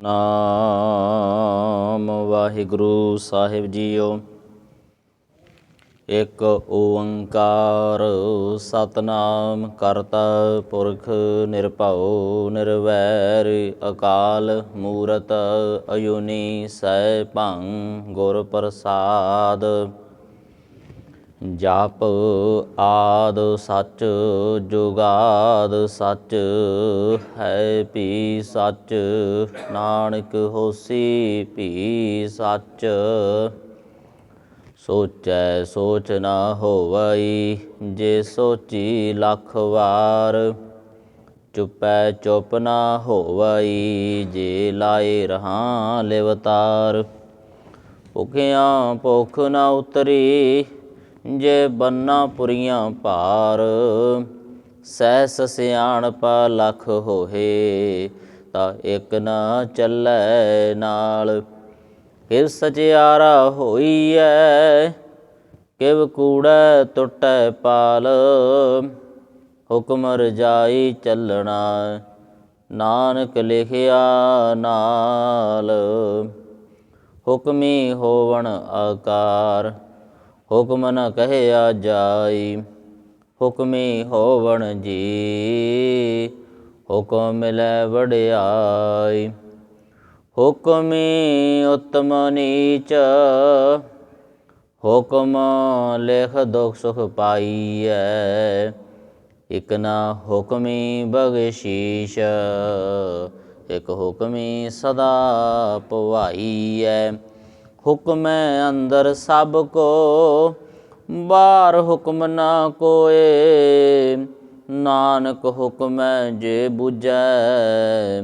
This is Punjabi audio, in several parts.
ਨਾਮ ਵਾਹਿਗੁਰੂ ਸਾਹਿਬ ਜੀਓ। ਇੱਕ ਓੰਕਾਰ ਸਤਿਨਾਮ ਕਰਤਾ ਪੁਰਖ ਨਿਰਭਉ ਨਿਰਵੈਰ ਅਕਾਲ ਮੂਰਤ ਅਜੂਨੀ ਸੈਭੰ ਗੁਰ ਪ੍ਰਸਾਦ। ਜਪ ਆਦ ਸੱਚ ਜੁਗਾਦ ਸੱਚ ਹੈ ਭੀ ਸੱਚ ਨਾਨਕ ਹੋਸੀ ਭੀ ਸੱਚ। ਸੋਚੈ ਸੋਚ ਨਾ ਹੋਵਈ ਜੇ ਸੋਚੀ ਲੱਖ ਵਾਰ। ਚੁਪੈ ਚੁੱਪ ਨਾ ਹੋਵਈ ਜੇ ਲਾਏ ਰਹਾਂ ਲਿਵਤਾਰ। ਭੁਖਿਆਂ ਭੁੱਖ ਨਾ ਉਤਰੀ ਜੇ ਬੰਨਾ ਪੁਰੀਆਂ ਭਾਰ। ਸਹਿਸ ਸਿਆਣਪ ਲੱਖ ਹੋਏ ਤਾਂ ਇੱਕ ਨਾ ਚੱਲੈ ਨਾਲ। ਕਿਵ ਸਚਿਆਰਾ ਹੋਈਐ ਕਿਵ ਕੂੜੈ ਟੁੱਟੈ ਪਾਲ। ਹੁਕਮ ਰਜਾਈ ਚੱਲਣਾ ਨਾਨਕ ਲਿਖਿਆ ਨਾਲ। ਹੁਕਮੀ ਹੋਵਣ ਆਕਾਰ ਹੁਕਮ ਨ ਕਹਿਆ ਜਾਈ। ਹੁਕਮੀ ਹੋਵਣ ਜੀ ਹੁਕਮ ਮਿਲੈ ਵਡਿਆਈ। ਹੁਕਮੀ ਉਤਮ ਨੀਚ ਹੁਕਮ ਲਿਖ ਦੁਖ ਸੁਖ ਪਾਈਐ। ਇਕ ਨਾ ਹੁਕਮੀ ਬਖਸ਼ੀਸ਼ ਇਕ ਹੁਕਮੀ ਸਦਾ ਭਵਾਈਐ। ਹੁਕਮੈ ਅੰਦਰ ਸਭ ਕੋ ਬਾਹਰ ਹੁਕਮ ਨਾ ਕੋਇ। ਨਾਨਕ ਹੁਕਮੈ ਜੇ ਬੁਝੈ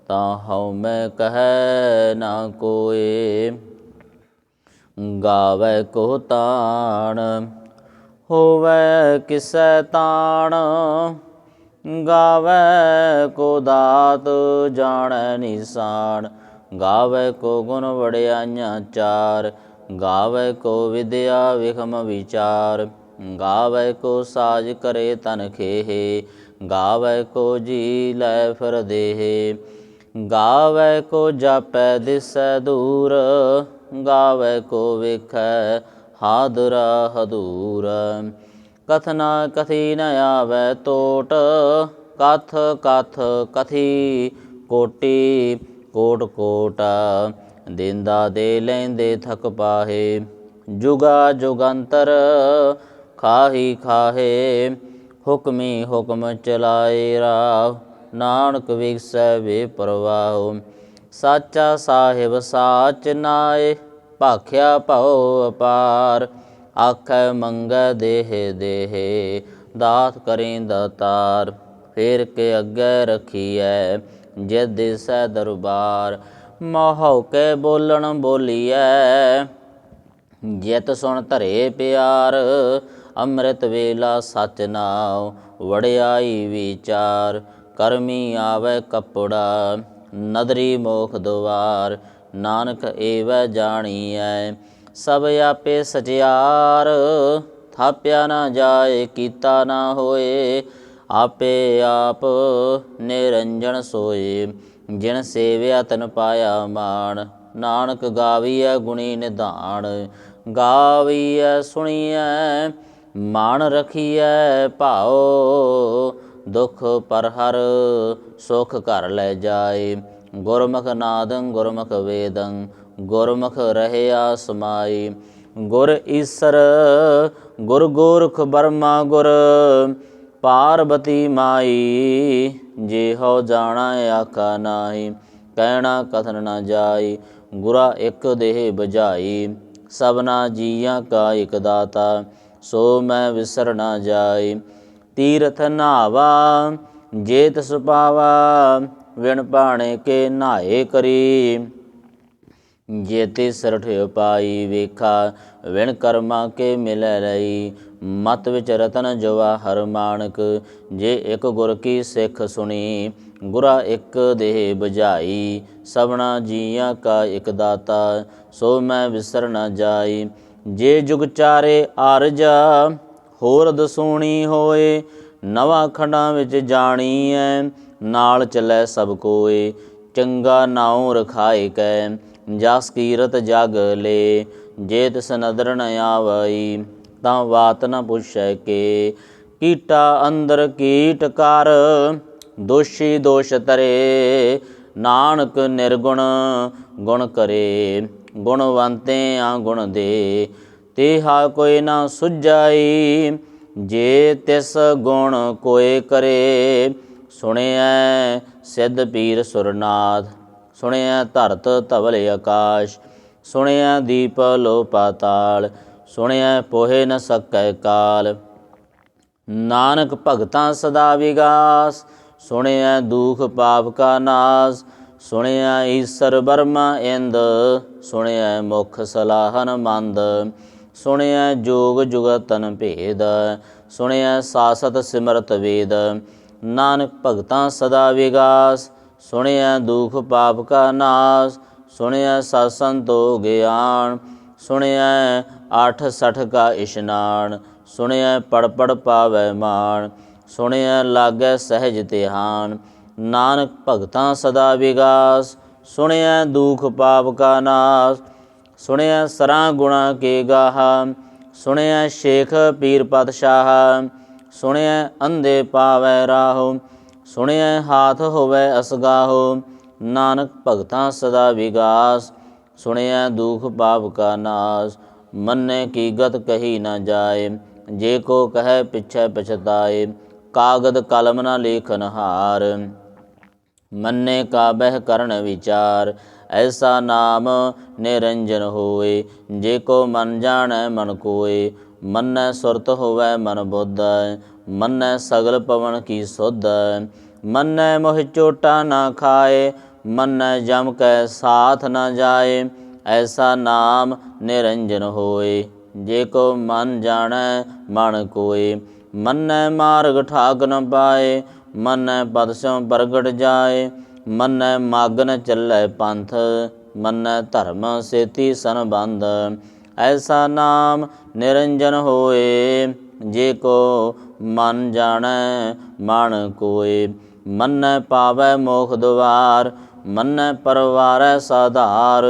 ਤਾਂ ਹਉਮੈ ਕਹੈ ਨਾ ਕੋਇ। ਗਾਵੈ ਕੋ ਤਾਣ ਹੋਵੈ ਕਿਸੈ ਤਾਣ। ਗਾਵੈ ਕੋ ਦਾਤ ਜਾਣੈ ਨਿਸ਼ਾਨ। ਗਾਵੈ ਕੋ ਗੁਣ ਵਡਿਆਈਆਂ ਚਾਰ। ਗਾਵੈ ਕੋ ਵਿਦਿਆ ਵਿਖਮ ਵਿਚਾਰ। ਗਾਵੈ ਕੋ ਸਾਜ ਕਰੇ ਤਨ ਖੇਹ। ਗਾਵੈ ਕੋ ਜੀ ਲੈ ਫਿਰ ਦੇਹ। ਗਾਵੈ ਕੋ ਜਾਪੈ ਦਿਸੈ ਦੂਰ। ਗਾਵੈ ਕੋ ਵੇਖੈ ਹਾਦਰ ਹਦੂਰ। ਕਥਨਾ ਕਥੀ ਨ ਆਵੈ ਟੋਟ। ਕਥ ਕਥ ਕਥੀ ਕੋਟੀ ਕੋਟ ਕੋਟ। ਦੇਂਦਾ ਦੇ ਲੈਂਦੇ ਥਕ ਪਾਹੇ। ਜੁਗਾ ਜੁਗੰਤਰ ਖਾਹੀ ਖਾਹੇ। ਹੁਕਮੀ ਹੁਕਮ ਚਲਾਏ ਰਾਹ। ਨਾਨਕ ਵਿਗਸੈ ਬੇਪਰਵਾਹ। ਸਾਚਾ ਸਾਹਿਬ ਸਾਚ ਨਾਇ ਭਾਖਿਆ ਭਉ ਅਪਾਰ। ਆਖੈ ਮੰਗੈ ਦੇਹ ਦੇਹ ਦਾਤ ਕਰੀ ਦਾਤਾਰ। ਫੇਰ ਕੇ ਅੱਗੇ ਰਖੀਐ ਜਿਤ ਦਿਸੈ ਦਰਬਾਰ। ਮੋਹ ਕੇ ਬੋਲਣ ਬੋਲੀਐ ਜਿਤ ਸੁਣ ਧਰੇ ਪਿਆਰ। ਅੰਮ੍ਰਿਤ ਵੇਲਾ ਸਚ ਨਾਉ ਵਡਿਆਈ ਵਿਚਾਰ। ਕਰਮੀ ਆਵੈ ਕੱਪੜਾ ਨਦਰੀ ਮੋਖ ਦੁਆਰ। ਨਾਨਕ ਏਵੈ ਜਾਣੀਐ ਸਭ ਆਪੇ ਸਚਿਆਰ। ਥਾਪਿਆ ਨਾ ਜਾਏ ਕੀਤਾ ਨਾ ਹੋਏ। ਆਪੇ ਆਪ ਨਿਰੰਜਨ ਸੋਏ। ਜਿਨ ਸੇਵਿਆ ਤਿਨ ਪਾਇਆ ਮਾਣ। ਨਾਨਕ ਗਾਵੀਐ ਗੁਣੀ ਨਿਧਾਨ। ਗਾਵੀਐ ਸੁਣੀਐ ਮਾਨ ਰਖੀਐ ਭਾਉ। ਦੁਖ ਪਰ ਹਰ ਸੁਖ ਘਰ ਲੈ ਜਾਏ। ਗੁਰਮੁਖ ਨਾਦੰ ਗੁਰਮੁਖ ਵੇਦੰ ਗੁਰਮੁਖ ਰਹਿਆ ਸਮਾਈ। ਗੁਰ ਈਸਰ ਗੁਰ ਗੋਰਖ ਬਰਮਾ ਗੁਰ ਪਾਰਬਤੀ ਮਾਈ। ਜੇ ਹਉ ਜਾਣੈ ਆਖਾ ਨਾਹੀ ਕਹਿਣਾ ਕਥਨ ਨ ਜਾਈ। ਗੁਰਾ ਇਕ ਦੇਹ ਬੁਝਾਈ ਸਭਨਾ ਜੀਆਂ ਕਾ ਇਕ ਦਾਤਾ। ਸੋ ਮੈਂ ਵਿਸਰ ਨ ਜਾਈ। ਤੀਰਥ ਨਹਾਵਾ ਜੇ ਤਿਸ ਪਾਵਾ। ਵਿਣ ਭਾਣੇ ਕੇ ਨਹਾਏ ਕਰੀ। ਜੇ ਤਿਸ ਰਠਿ ਪਾਈ ਵੇਖਾ ਵਿਣ ਕਰਮਾ ਕੇ ਮਿਲੈ ਰਹੀ। ਮਤ ਵਿੱਚ ਰਤਨ ਜਵਾਹਰ ਮਾਣਕ। ਜੇ ਇੱਕ ਗੁਰ ਕੀ ਸਿੱਖ ਸੁਣੀ। ਗੁਰਾ ਇੱਕ ਦੇਹ ਬੁਝਾਈ ਸਭਨਾ ਜੀਆਂ ਕਾ ਇੱਕ ਦਾਤਾ। ਸੋ ਮੈਂ ਵਿਸਰ ਨ ਜਾਈ। ਜੇ ਜੁਗ ਚਾਰੇ ਆਰਜਾ ਹੋਰ ਦਸੂਣੀ ਹੋਏ। ਨਵਾਂ ਖੰਡਾਂ ਵਿੱਚ ਜਾਣੀਐ ਨਾਲ ਚੱਲੈ ਸਭ ਕੋਏ। ਚੰਗਾ ਨਾਉ ਰਖਾਏ ਕੈ ਜਸ ਕੀਰਤ ਜਗ ਲੇ ਜੇ ਤਿਸ ਨਦਰ ਨ ਆਵਈ ਤਾਂ ਬਾਤ ਨ ਪੁੱਛੈ ਕੇ ਕੀਟਾ ਅੰਦਰ ਕੀਟ ਕਰ ਦੋਸ਼ੀ ਦੋਸ਼ ਤਰੇ ਨਾਨਕ ਨਿਰਗੁਣ ਗੁਣ ਕਰੇ ਗੁਣਵੰਤਿਆ ਗੁਣ ਦੇ ਤੇਹਾ ਕੋਈ ਨਾ ਸੁਝਾਈ ਜੇ ਤਿਸ ਗੁਣ ਕੋਇ ਕਰੇ ਸੁਣਿਐ ਸਿੱਧ ਪੀਰ ਸੁਰਨਾਥ ਸੁਣਿਐ ਧਰਤ ਧਵਲ ਆਕਾਸ਼ ਸੁਣਿਐ ਦੀਪ ਲੋ ਪਾਤਾਲ ਸੁਣਿਐ ਪੋਹੇ ਨ ਸਕੈ ਕਾਲ ਨਾਨਕ ਭਗਤਾਂ ਸਦਾ ਵਿਗਾਸ ਸੁਣਿਐ ਦੁਖ ਪਾਪ ਕਾ ਨਾਸ ਸੁਣਿਐ ਈਸਰ ਬਰਮਾ ਇੰਦ ਸੁਣਿਐ ਮੁਖ ਸਲਾਹਨ ਮੰਦ ਸੁਣਿਐ ਜੋਗ ਜੁਗਤਨ ਭੇਦ ਸੁਣਿਐ ਸਾਸਤ ਸਿਮਰਤ ਵੇਦ ਨਾਨਕ ਭਗਤਾਂ ਸਦਾ ਵਿਗਾਸ ਸੁਣਿਐ ਦੁਖ ਪਾਪ ਕਾ ਨਾਸ ਸੁਣਿਐ ਸਤ ਸੰਤੋ ਗਿਆਨ ਸੁਣਿਐ 68 ਕਾ ਇਸ਼ਨਾਨ ਸੁਣਿਐ ਪੜ ਪੜ ਪਾਵੈ ਮਾਨ ਸੁਣਿਐ ਲਾਗੈ ਸਹਿਜ ਧਿਆਨ ਨਾਨਕ ਭਗਤਾਂ ਸਦਾ ਵਿਗਾਸ ਸੁਣਿਐ ਦੁਖ ਪਾਪ ਕਾ ਨਾਸ ਸੁਣਿਐ ਸਰਾਂ ਗੁਣਾ ਕੇ ਗਾਹਾ ਸੁਣਿਐ ਸ਼ੇਖ ਪੀਰ ਪਾਤਸ਼ਾਹ ਸੁਣਿਐ ਅੰਧੇ ਪਾਵੈ ਰਾਹੋ ਸੁਣਿਐ ਹਾਥ ਹੋਵੈ ਅਸਗਾਹੋ ਨਾਨਕ ਭਗਤਾਂ ਸਦਾ ਵਿਗਾਸ ਸੁਣਿਐ ਦੁਖ ਪਾਪ ਕਾ ਨਾਸ ਮੰਨੇ ਕੀ ਗਤ ਕਹੀ ਨਾ ਜਾਏ ਜੇ ਕੋ ਕਹੈ ਪਿਛੈ ਪਛਤਾਏ ਕਾਗਦ ਕਲਮ ਨ ਲੇਖਨ ਹਾਰ ਮੰਨੇ ਕਾ ਬਹਿ ਕਰਨ ਵਿਚਾਰ ਐਸਾ ਨਾਮ ਨਿਰੰਜਨ ਹੋਏ ਜੇ ਕੋ ਮਨ ਜਾਣੈ ਮਨ ਕੋਏ ਮੰਨੈ ਸੁਰਤ ਹੋਵੈ ਮਨ ਬੁੱਧ ਮੰਨੈ ਸਗਲ ਪਵਨ ਕੀ ਸੁਧ ਮੰਨੈ ਮੋਹਿ ਚੋਟਾ ਨਾ ਖਾਏ ਮੰਨੈ ਜਮ ਕੈ ਸਾਥ ਨ ਜਾਏ ਐਸਾ ਨਾਮ ਨਿਰੰਜਨ ਹੋਏ ਜੇ ਕੋ ਮਨ ਜਾਣੈ ਮਨ ਕੋਏ ਮੰਨੈ ਮਾਰਗ ਠਾਕ ਨ ਪਾਏ ਮੰਨੈ ਪਦ ਸਿਉ ਪ੍ਰਗਟ ਜਾਏ ਮੰਨੈ ਮਗ ਨ ਚੱਲੈ ਪੰਥ ਮੰਨੈ ਧਰਮ ਸੇਤੀ ਸੰਬੰਧ ਐਸਾ ਨਾਮ ਨਿਰੰਜਨ ਹੋਏ ਜੇ ਕੋ ਮਨ ਜਾਣੈ ਮਨ ਕੋਏ ਮੰਨੈ ਪਾਵੈ ਮੋਖ ਦੁਆਰ ਮੰਨੈ ਪਰਵਾਰੈ ਸਾਧਾਰ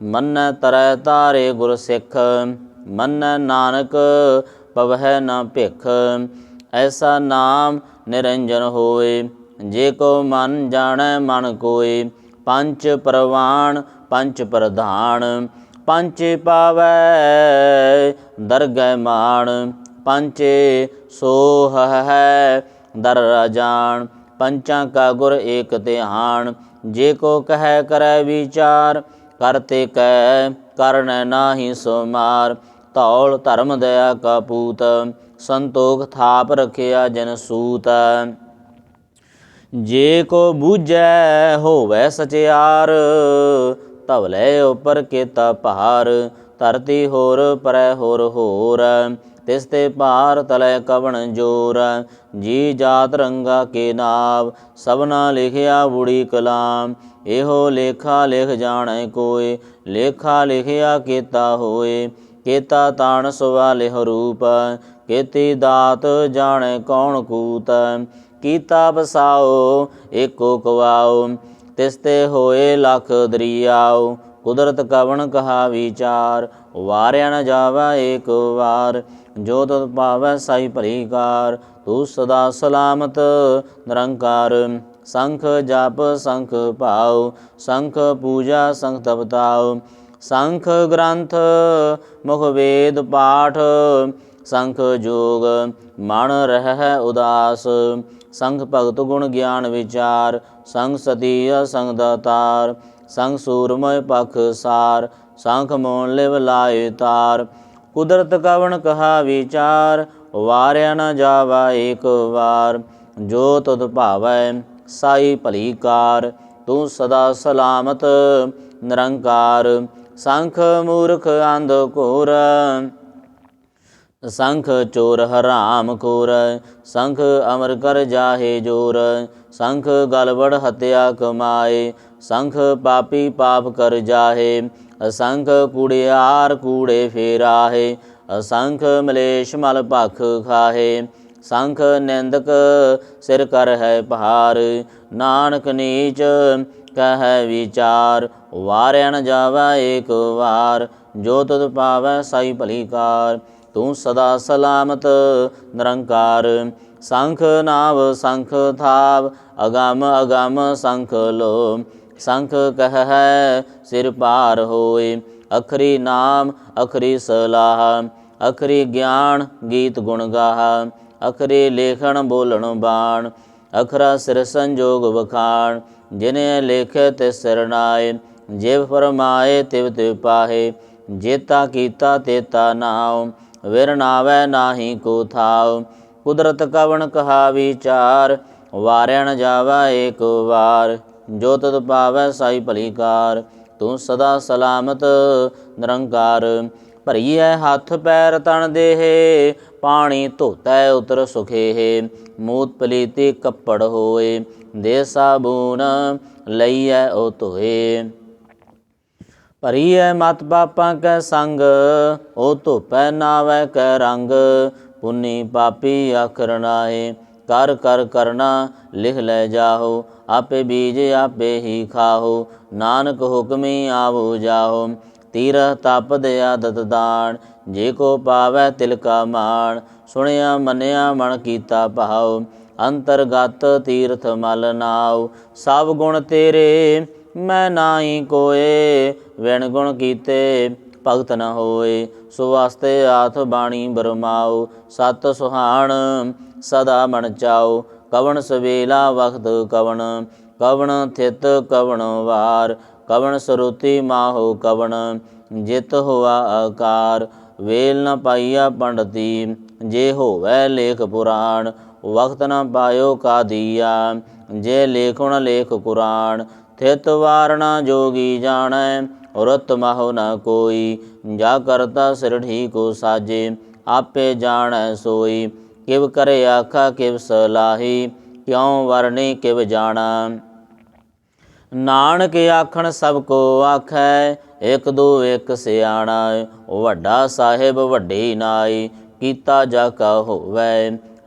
ਮੰਨੈ ਤਰੈ ਤਾਰੇ ਗੁਰ ਸਿੱਖ ਮੰਨੈ ਨਾਨਕ ਪਵਹਿ ਨ ਭਿਖ ਐਸਾ ਨਾਮ ਨਿਰੰਜਨ ਹੋਏ ਜੇ ਕੋ ਮਨ ਜਾਣੈ ਮਨ ਕੋਏ ਪੰਚ ਪ੍ਰਵਾਣ ਪੰਚ ਪ੍ਰਧਾਨ ਪੰਚੇ ਪਾਵੈ ਦਰਗਹਿ ਮਾਣ ਪੰਚੇ ਸੋਹ ਹੈ ਦਰ ਰਾਜਾਨ ਪੰਚਾਂ ਕਾ ਗੁਰ ਏਕ ਧਿਆਨ ਜੇ ਕੋ ਕਹਿ ਕਰੈ ਵਿਚਾਰ ਕਰਤੇ ਕੈ ਕਰਨੈ ਨਾਹੀ ਸੋ ਮਾਰ ਧੌਲ ਧਰਮ ਦਇਆ ਕਾ ਪੂਤ ਸੰਤੋਖ ਥਾਪ ਰਖਿਆ ਜਨ ਸੂਤ ਜੇ ਕੋ ਬੂਝੈ ਹੋਵੈ ਸਚਿਆਰ ਧਵਲੇ ਉਪਰ ਕੇਤਾ ਭਾਰ ਧਰਤੀ ਹੋਰ ਪਰੈ ਹੋਰ ਹੋਰ ਤਿਸ ਤੇ ਭਾਰ ਤਲੈ ਕਵਣ ਜੋਰ ਜੀ ਜਾਤ ਰੰਗਾ ਕੇ ਨਾਮ ਸਭਨਾ ਲਿਖਿਆ ਬੁੜੀ ਕਲਾਮ ਇਹੋ ਲੇਖਾ ਲਿਖ ਜਾਣੈ ਕੋਇ ਲੇਖਾ ਲਿਖਿਆ ਕੀਤਾ ਹੋਏ ਕੇਤਾ ਤਾਣ ਸਵਾਲਿਹ ਰੂਪ ਕੇਤੀ ਦਾਤ ਜਾਣੈ ਕੌਣ ਕੂਤ ਕੀਤਾ ਬਸਾਓ ਏਕੋ ਕਵਾਓ ਤਿਸ ਤੇ ਹੋਏ ਲਖ ਦਰਿਆਓ ਕੁਦਰਤ ਕਵਣ ਕਹਾ ਵਿਚਾਰ ਵਾਰਿਆ ਨ ਜਾਵੈ ਏਕ ਵਾਰ ਜੋ ਤਤ ਭਾਵੈ ਸਾਈ ਭਲੀ ਕਾਰ ਤੂੰ ਸਦਾ ਸਲਾਮਤ ਨਿਰੰਕਾਰ ਸੰਖ ਜਪ ਸੰਖ ਭਾਉ ਸੰਖ ਪੂਜਾ ਸੰਖ ਤਪਤਾਉ ਸੰਖ ਗ੍ਰੰਥ ਮੁਖ ਵੇਦ ਪਾਠ ਸੰਖ ਜੋਗ ਮਨ ਰਹਿ ਉਦਾਸ ਸੰਖ ਭਗਤ ਗੁਣ ਗਿਆਨ ਵਿਚਾਰ ਸੰਗ ਸਤੀ ਸੰਗ ਦਾਤਾਰ ਸੰਗ ਸੂਰਮੈ ਪਖ ਸਾਰ ਸੰਖ ਮੋਨ ਲਿਵ ਲਾਏ ਤਾਰ ਕੁਦਰਤ ਕਵਣ ਕਹਾ ਵਿਚਾਰ ਵਾਰਿਆ ਨ ਜਾਵਾ ਏਕ ਵਾਰ ਜੋ ਤੁਧ ਭਾਵੈ ਸਾਈ ਭਲੀ ਕਾਰ ਤੂੰ ਸਦਾ ਸਲਾਮਤ ਨਿਰੰਕਾਰ ਸੰਖ ਮੂਰਖ ਅੰਧ ਘੋਰ ਸੰਖ ਚੋਰ ਹਰਾਮ ਖੋਰ ਸੰਖ ਅਮਰ ਕਰ ਜਾਹੇ ਜੋਰ ਸੰਖ ਗਲਬੜ ਹਤਿਆ ਕਮਾਏ ਸੰਖ ਪਾਪੀ ਪਾਪ ਕਰ ਜਾਹੇ ਅਸੰਖ ਕੂੜਿਆਰ ਕੂੜੇ ਫੇਰਾਹੇ ਅਸੰਖ ਮਲੇਸ਼ ਮਲ ਭਖ ਖਾਹੇ ਸੰਖ ਨਿੰਦਕ ਸਿਰ ਕਰ ਹੈ ਭਾਰ ਨਾਨਕ ਨੀਚ कहै विचार। वार्या न जावै एक वार, जो तुध पावै साई भली कार। तू सदा सलामत निरंकार, शंख नाव शंख थाव, अगम अगम शंख लो। शंख कहै सिर पार होय, अखरी नाम अखरी सलाह। अखरी ज्ञान गीत गुण गाहा, अखरी लेखन बोलन बाण। अखरा सिर संजोग बखान, जिन्हें लेखे तिस सिर नाय। जिव फरमाए तिव तिव पाहे, जेता कीता तेता नाव। विर नावै नाही को थाव, कुदरत कवन कहा विचार। वार्या न जावै एक वार, जो तुध पावै साई भली कार। तू सदा सलामत निरंकार, भरीऐ हथ पैर तन देहे। पानी धोतै उतर सुखेहे, मूत पलीति कपड़ होए। दे साबून लईऐ ओ धोए। भरीऐ मत पापां कै संग, ओ धोपै नावै कै रंग। पुन्नी पापी आखर नाहे, कर कर करना लिख लै जाहो। आपे बीज आपे ही खाहो, नानक हुक्मी आवो जाहो। तीरथ तप दया दत दान, जे को पावै तिल का मान। सुनिया मनिया मन कीता भाव, अंतरगत तीर्थ मल नाव। सब गुण तेरे मैं नाई कोय, विण गुण कीते भगत न होए। सुवास्ते आथ बाणी बरमाओ, सत सुहान सदा मन चाओ। कवन सवेला वक्त कवन, कवन थित कवन वार। कवन सरुति माहो कवन, जित हुआ आकार। वेल न पाइया पंडती, जे होवै लेख पुराण। वक्त न पायो का दिया, जे लेखुण लेख कुरान। थित वार न जोगी जानै, रुत माहो न कोई। जा करता सिर ठीक साजे, आपे जानै सोई। किव करे आखा किव सलाही, क्यों वरनी किव जाना। नानक आखण सब को आखै, एक दो एक सियाणा। वड्डा साहिब वड्डी नाई, कीता जाका होवै।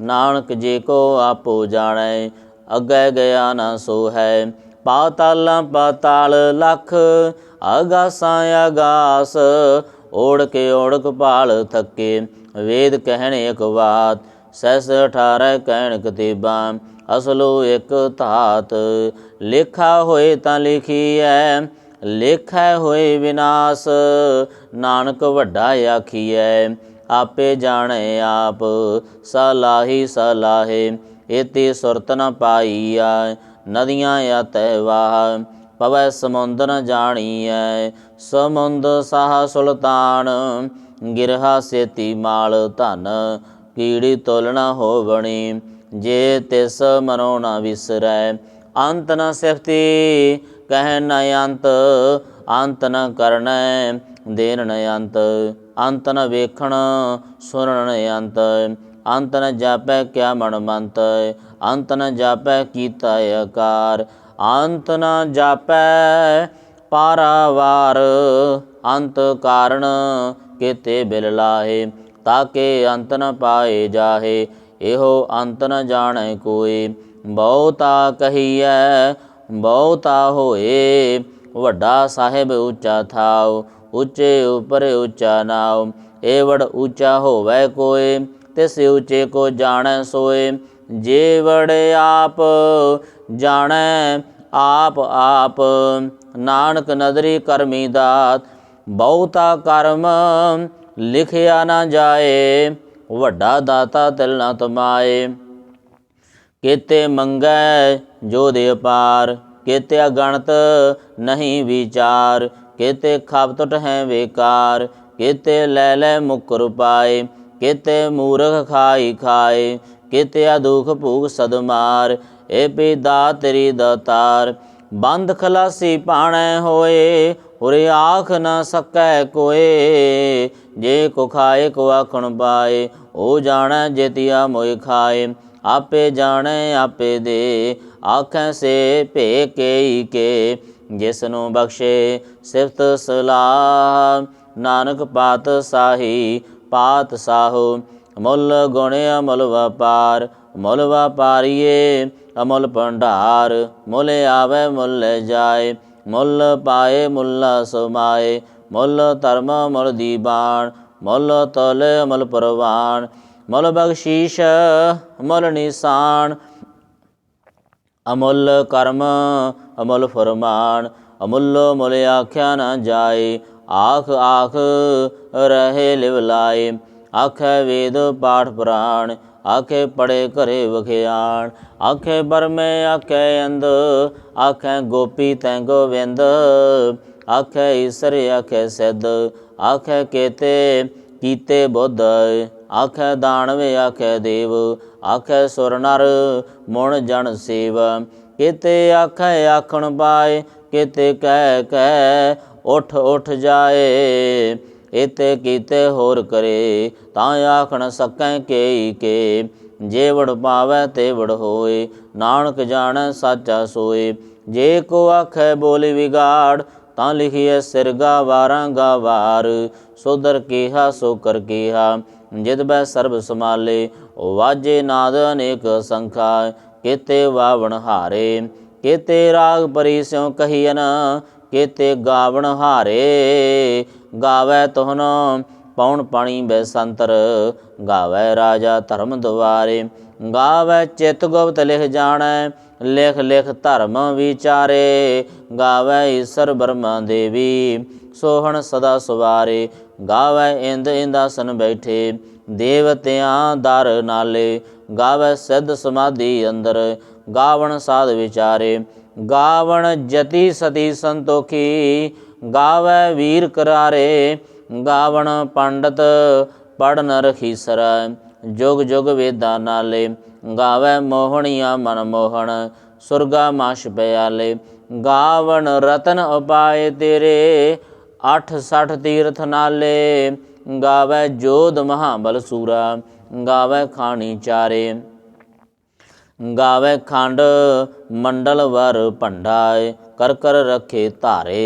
नानक जे को आपो जानै, अगै गया न सो है। पातालां पाताल लख, आगासां आगास। ओढ़ के ओढ़ कपाल थके, वेद कहण एक बात। सहस 18 कहण कतीबां, असलो एक धात। लेखा होए तां लिखीऐ, लेखै होए विनाश। नानक वड्डा आखीऐ, आपे जाने आप। सलाही सलाहे, एती सुरत न पाईया। नदियाँ यातै वाह, पवै समुंद न जाणीऐ। समुंद साह सुल्तान, गिरहा सेती माल धन। कीड़ी तुल न होवणी, जे तिस मनो न विसरै। अंत न सिफती कहै न अंत, अंत न करनै देन न अंत। अंत न वेखण सुनण न अंत, अंत न जापै क्या मन मंत। अंत न जापै कीता आकार, अंत न जापै पारावार। अंत कारण केते बिल लाहे, ताके अंत न पाए जाहे। एहो अंत न जाणै कोई, बहुता कहिए बहुता होए। ਵੱਡਾ ਸਾਹਿਬ ਉੱਚਾ ਥਾਉ, ਉੱਚੇ ਉਪਰ ਉੱਚਾ ਨਾਉ। ਏਵੜ ਉੱਚਾ ਹੋਵੈ ਕੋਇ, ਤਿਸ ਉੱਚੇ ਕੋ ਜਾਣੈ ਸੋਏ। ਜੇ ਵੜ ਆਪ ਜਾਣੈ ਆਪ ਆਪ, ਨਾਨਕ ਨਦਰੀ ਕਰਮੀ ਦਾਤ। ਬਹੁਤਾ ਕਰਮ ਲਿਖਿਆ ਨਾ ਜਾਏ, ਵੱਡਾ ਦਾਤਾ ਤਿਲ ਨਾ ਤਮਾਏ। केते मंगै जो दे अपार, केते अगणत नहीं विचार। केते खापतुट हैं बेकार, केते लै लै मुकर पाए। केते मूरख खाई खाए, केते दुख भूख सदमार। ए पिदा तेरी दातार, बंद खलासी पाणै होए। उरे आख न सकै कोए, जे को खाए को आखण पाए। ओ जाणै जेतिया मोए खाए, आपे जाने आपे दे। आखें से भे केई के, जिसनों बख्शे सिफत सलाह। नानक पात साही पात साहो, मुल गुण अमुल व्यापार। मुल व्यापारीए अमल भंडार। मुल आवे मुल जाए, मुल पाए मुल्ला समाए। मुल धर्म मुल दीवान, मुल तल मुल परवान। मुल बख्शीश मुल निशान, अमुल कर्म अमुल फरमान। अमुल्लो मुल आख्या न जाए, आख आख रहे लिवलाए। आखे वेद पाठ पुराण, आखे पढ़े करे वखियाण। आखे बरमे आखे अंध, आखे गोपी तै गोविंद। आखे ईसर आखे सिद्ध, आखे केते कीते बुद्ध। आखे दानव आखे देव, आखे सुर नर मुण जन सेव। केते आखे आखण पाए, केते कह कह उठ उठ जाए। एते कीते होर करे, तां आखण सकै केई के। जेवड़ पावै तेवड़ होए, नानक जाणै साचा सोए। जे को आखै बोल विगाड़, तां लिखिए सिर गावारां गावार। सोदर केहा सो कर केहा, जित बै सर्ब समाले। वाजे नाद अनेक संखा, केते वावण हारे। केते राग परी स्यों कहियन, केते गावण हारे। गावै तुहन पौन पाणी बैसंतर, गावै राजा धर्म द्वारे। गावै चित गुप्त लिख जाणै, लिख लिख धर्म विचारे। गावै ईसर ब्रह्मा देवी, सोहन सदा सवारे। गावै इंद इंदासन बैठे, देवतियां दर नाले। गावै सिद्ध समाधि अंदर, गावण साध विचारे। गावण जति सती संतोखी, गावै वीर करारे। गावण पंडित पढ़ नर खीसर, जुग जुग वेदा नाले। गावै मोहनिया मन मोहन, सुरगा माश प्याले। गावण रतन उपाय तेरे, 68 तीर्थ नाले। गावै जोध महाबल सूरा, गावै खानी चारे। गावै खंड मंडल वर भंडाए, कर कर रखे धारे।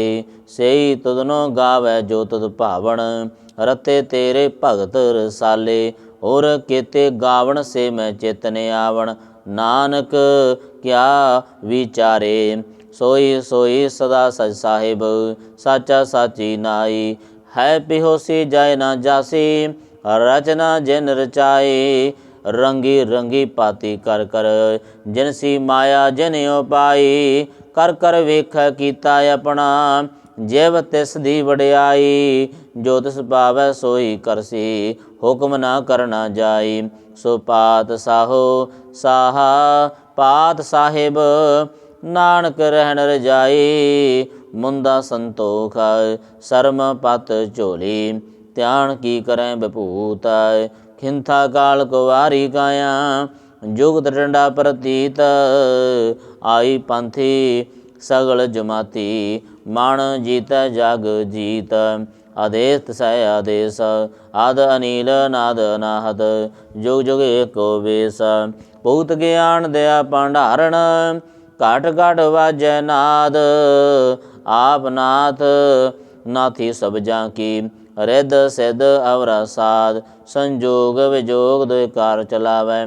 सेई तुदनो गावै जो तुद भावण, रते तेरे भगत रसाले। और केते गावण से मैं चेतन आवण, नानक क्या विचारे। सोई सोई सदा सच साहिब, साचा साची नाई। है पिहोसी जाय ना जासी, रचना जिन रचाई। रंगी रंगी पाती कर कर, जिनसी माया जिन उपाई। कर कर वेख कीता अपना, जिव तिस दी वडियाई। जो तिस पावै सोई करसी, हुक्म ना करना जाई। सो पात साहो साहा पात साहिब, नानक रहन रजाई। मुंदा संतोख शर्म पत झोली, ध्यान की करें विभूत। खिंथा काल कुवारी काया, जुगत डंडा प्रतीत। आई पंथी सगल जमाती, मन जीत जग जीत। आदेश तसै आदेश, आद अनिल नाद अनाहत। जुग जुग एको वेश, भूत ज्ञान दया भंडारण। घट घट वाजै नाद, आप नाथ नाथी सब जाकी। रिद सिद्ध अवरा साध, संजोग विजोग दुई कार चलावै।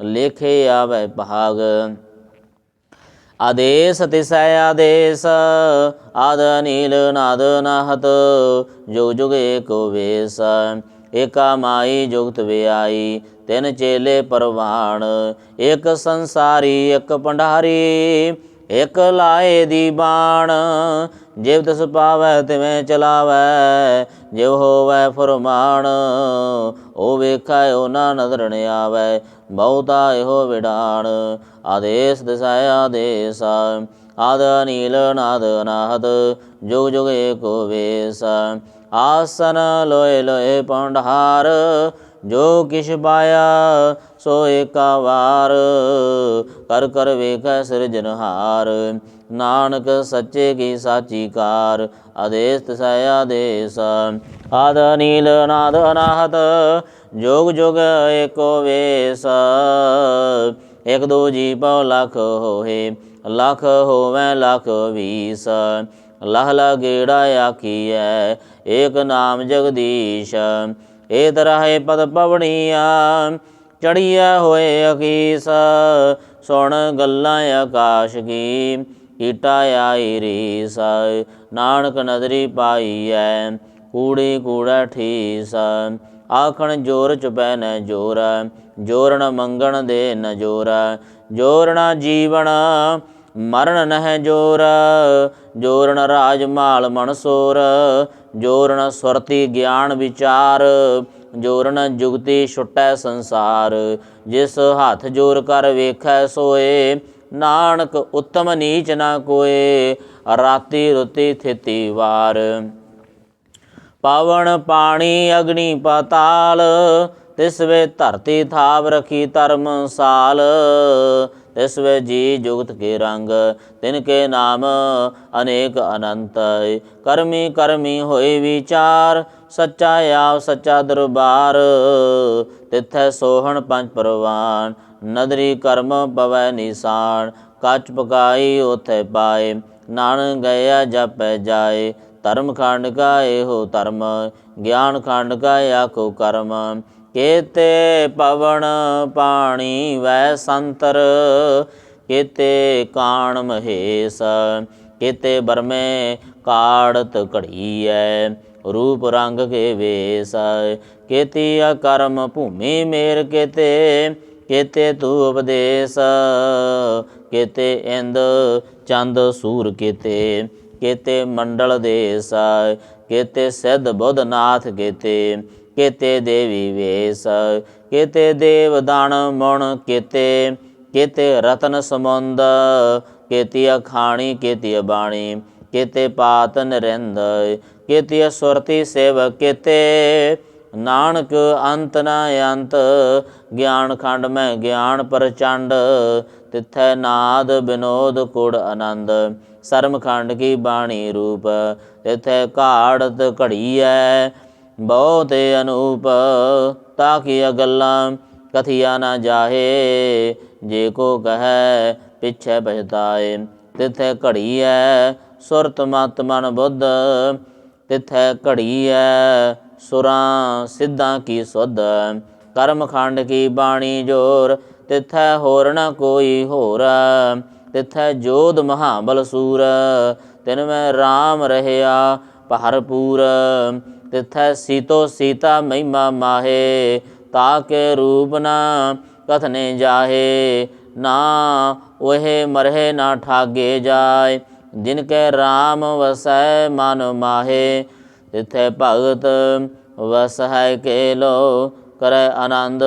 लेखे आवै भाग, आदेश तिसै आदेश। आद अनिल नाद नाहत, जुग जुग एको वेश। एका माई जुगत व्याई, तिन चेले परवान। एक संसारी एक भंडारी, एक लाए दीवान। जिव तिस पावै तिवें चलावै, जिव होवै फुरमान। ओ वेखै ओ ना नदर न आवै, बहुता एहो विडान। आदेश तिसै आदेश, आद अनिल नाद अनाहत। जुग जुग एको वेश। आसन लोए लोए भंडार, जो किछ पाया सो एका वार। कर कर वेखै सिरजनहार, नानक सच्चे की साची कार। आदेश तिसै आदेश, आद अनिल नाद अनाहत। जुग जुग एको वेश। एक दो जी पौ लख होए, लख होवै लख बीस। लह लह गेड़ा आखियै, एक नाम जगदीश। ए तरह पद पवनिया, ਚੜੀਐ ਹੋਏ ਅਕੀਸ, ਸੁਣ ਗੱਲਾਂ ਆਕਾਸ਼ ਕੀ, ਕੀਟਾ ਆਈ ਰੀਸ। ਨਾਨਕ ਨਦਰੀ ਪਾਈਐ, ਕੂੜੀ ਕੂੜਾ ਠੀਸ। ਆਖਣ ਜੋਰ ਚੁਪੈ ਨ ਜੋਰ, ਜੋਰਨ ਮੰਗਣ ਦੇ ਨ ਜੋਰ। ਜੋਰ ਨ ਜੀਵਨ ਮਰਨ ਨਹਿ ਜੋਰ, ਜੋਰਨ ਰਾਜ ਮਾਲ ਮਨਸੋਰ। ਜੋਰਨ ਸੁਰਤੀ ਗਿਆਨ ਵਿਚਾਰ, ਜੋਰਨ ਜੁਗਤੀ ਛੁਟੈ ਸੰਸਾਰ। ਜਿਸ ਹੱਥ ਜੋਰ ਕਰ ਵੇਖੈ ਸੋਏ, ਨਾਨਕ ਉੱਤਮ ਨੀਚ ਨਾ ਕੋਏ। ਰਾਤੀ ਰੁਤੀ ਥਿਤੀ ਵਾਰ, ਪਵਨ ਪਾਣੀ ਅਗਨੀ ਪਾਤਾਲ। ਤਿਸ ਵੇ ਧਰਤੀ ਥਾਪ ਰਖੀ ਧਰਮਸਾਲ। ਤਿਸ ਵੇ ਜੀ ਜੁਗਤ ਕੇ ਰੰਗ, ਤਿਨ ਕੇ ਨਾਮ ਅਨੇਕ ਅਨੰਤ। ਕਰਮੀ ਕਰਮੀ ਹੋਏ ਵਿਚਾਰ, ਸੱਚਾ ਆਪ ਸੱਚਾ ਦਰਬਾਰ। ਤਿਥੈ ਸੋਹਣ ਪੰਜ ਪਰਵਾਨ, ਨਦਰੀ ਕਰਮ ਪਵੈ ਨਿਸ਼ਾਨ। ਕੱਚ ਪਕਾਈ ਉਥੈ ਪਾਏ, ਨਾਨਕ ਗਇਆ ਜਪੈ ਜਾਏ। ਧਰਮ ਖੰਡ ਕਾ ਇਹੋ ਧਰਮ, ਗਿਆਨ ਖੰਡ ਕਾ ਆਖੋ ਕਰਮ। ਕੇਤੇ ਪਵਨ ਪਾਣੀ ਵੈ ਸੰਤਰ, ਕੇਤੇ ਕਾਣ ਮਹੇਸ਼। ਕੇਤੇ ਬਰਮੇ ਕਾੜਤ ਘੜੀਐ, ਰੂਪ ਰੰਗ ਕੇ ਵੇਸ। ਕੇਤੀ ਅਕਰਮ ਭੂਮੀ ਮੇਰ ਕੇਤੇ, ਕੇਤੇ ਤੂ ਉਪਦੇਸ। ਕੇਤੇ ਇੰਦ ਚੰਦ ਸੂਰ ਕੇਤੇ, ਕੇਤੇ ਮੰਡਲ ਦੇਸ। ਕੇਤੇ ਸਿੱਧ ਬੁੱਧ ਨਾਥ ਕੇਤੇ, ਕੇਤੇ ਦੇਵੀ ਵੇਸ। ਕੇਤੇ ਦੇਵ ਦਨ ਮੁਣ ਕੇਤੇ, ਕੇਤੇ ਰਤਨ ਸਮੁੰਦ। ਕੇਤੀ ਅਖਾਣੀ ਕੇਤੀ ਬਾਣੀ, ਕੇਤੇ ਪਾਤ ਨਰਿੰਦ। ਕੇਤੀ ਸੁਰਤੀ ਸੇਵਕ ਕੇਤੇ, ਨਾਨਕ ਅੰਤ ਨ ਅੰਤ। ਗਿਆਨ ਖੰਡ ਮੈਂ ਗਿਆਨ ਪ੍ਰਚੰਡ, ਤਿਥੈ ਨਾਦ ਬਿਨੋਦ ਕੁੜ ਆਨੰਦ। ਸਰਮ ਖੰਡ ਕੀ ਬਾਣੀ ਰੂਪ, ਤਿਥੈ ਘਾੜਤ ਘੜੀਐ ਬਹੁਤ ਅਨੂਪ। ਤਾਕੀਆ ਗੱਲਾਂ ਕਥੀਆ ਨਾ ਜਾਹੇ, ਜੇ ਕੋ ਕਹੈ ਪਿਛੈ ਪਛਤਾਏ। ਤਿਥੈ ਘੜੀਐ ਸੁਰਤ ਮਤ ਮਨ ਬੁੱਧ, ਤਿਥੈ ਘੜੀਐ ਸੁਰਾਂ ਸਿੱਧਾਂ ਕੀ ਸੁਧ। ਕਰਮ ਖੰਡ ਕੀ ਬਾਣੀ ਜੋਰ, ਤਿਥੈ ਹੋਰ ਨ ਕੋਈ ਹੋਰ। ਤਿਥੈ ਜੋਧ ਮਹਾਬਲ ਸੂਰ, ਤਿਨ ਮੈਂ ਰਾਮ ਰਹਿਆ ਭਰਪੂਰ। ਤਿਥੈ ਸੀਤੋ ਸੀਤਾ ਮਹਿਮਾ ਮਾਹੇ, ਤਾਕੇ ਰੂਪ ਨ ਕਥਨੇ ਜਾਹੇ। ਨਾ ਉਹੇ ਮਰਹਿ ਨਾ ਠਾਗੇ ਜਾਏ, ਜਿਨ ਕੈ ਰਾਮ ਵਸੈ ਮਨ ਮਾਹੇ। ਤਿਥੈ ਭਗਤ ਵਸੈ ਕੇਲੋ, ਕਰੈ ਆਨੰਦ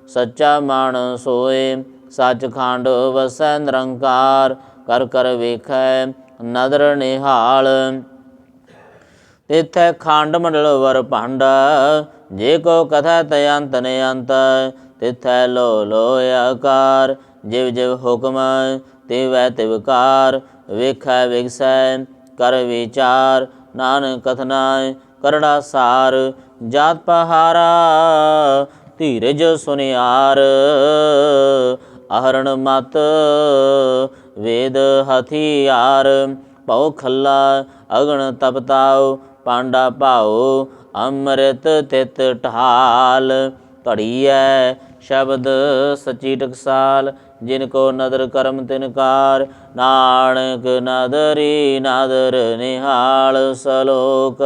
ਸੱਚਾ ਮਨ ਸੋਏ। ਸੱਚ ਖੰਡ ਵਸੈ ਨਿਰੰਕਾਰ, ਕਰ ਕਰ ਵੇਖੈ ਨਦਰ ਨਿਹਾਲ। ਤਿਥੈ ਖੰਡ ਮੰਡਲ ਵਰ ਭੰਡ, ਜੇ ਕੋ ਕਥੈ ਤੈ ਅੰਤ ਨ ਅੰਤ। ਤਿਥੈ ਲੋ ਲੋ ਆਕਾਰ, ਜਿਵ ਜਿਵ ਹੁਕਮ ਤਿਵੈ ਤਿਵਕਾਰ। ਵੇਖੈ ਵਿਗਸੈ ਕਰ ਵਿਚਾਰ, ਨਾਨਕ ਕਥਨਾ ਕਰੜਾ ਸਾਰ। ਜਾਤ ਪਹਾਰਾ ਧੀਰਜ ਸੁਨਿਆਰ, ਅਹਰਣ ਮਤ ਵੇਦ ਹਥਿਆਰ। ਭਉ ਖੱਲਾ ਅਗਨ ਤਪਤਾਉ, ਪਾਂਡਾ ਭਾਉ ਅੰਮ੍ਰਿਤ ਤਿਤ ਢਾਲ। ਘੜੀਐ ਸ਼ਬਦ ਸਚੀ ਟਕਸਾਲ, ਜਿਨ ਕੋ ਨਦਰ ਕਰਮ ਤਿਨਕਾਰ। ਨਾਨਕ ਨਦਰੀ ਨਦਰ ਨਿਹਾਲ। ਸਲੋਕ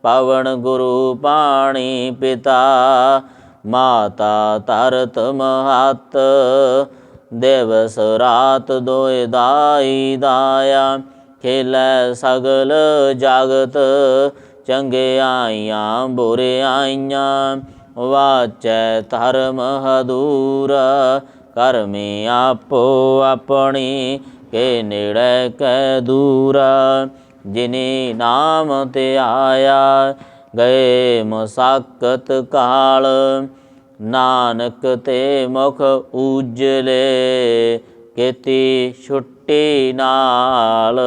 ਪਵਨ ਗੁਰੂ ਪਾਣੀ ਪਿਤਾ, ਮਾਤਾ ਧਰਤ ਮਹਤ। ਦਿਵਸ ਰਾਤ ਦੋਇ ਦਾਈ ਦਾਇਆ, ਖੇਲੈ ਸਗਲ ਜਗਤ। ਚੰਗਿਆਈਆਂ ਬੁਰਿਆਈਆਂ, ਵਾਚੈ ਧਰਮ ਹਦੂਰ। ਕਰਮੀ ਆਪੋ ਆਪਣੀ, ਕੇ ਨੇੜੇ ਕੈ ਦੂਰ। ਜਿਨੀ ਨਾਮ ਧਿਆਇਆ, ਗਏ ਮੁਸਾਕਤ ਕਾਲ। ਨਾਨਕ ਤੇ ਮੁਖ ਉਜਲੇ, ਕੀਤੀ ਛੁੱਟੀ ਨਾਲ।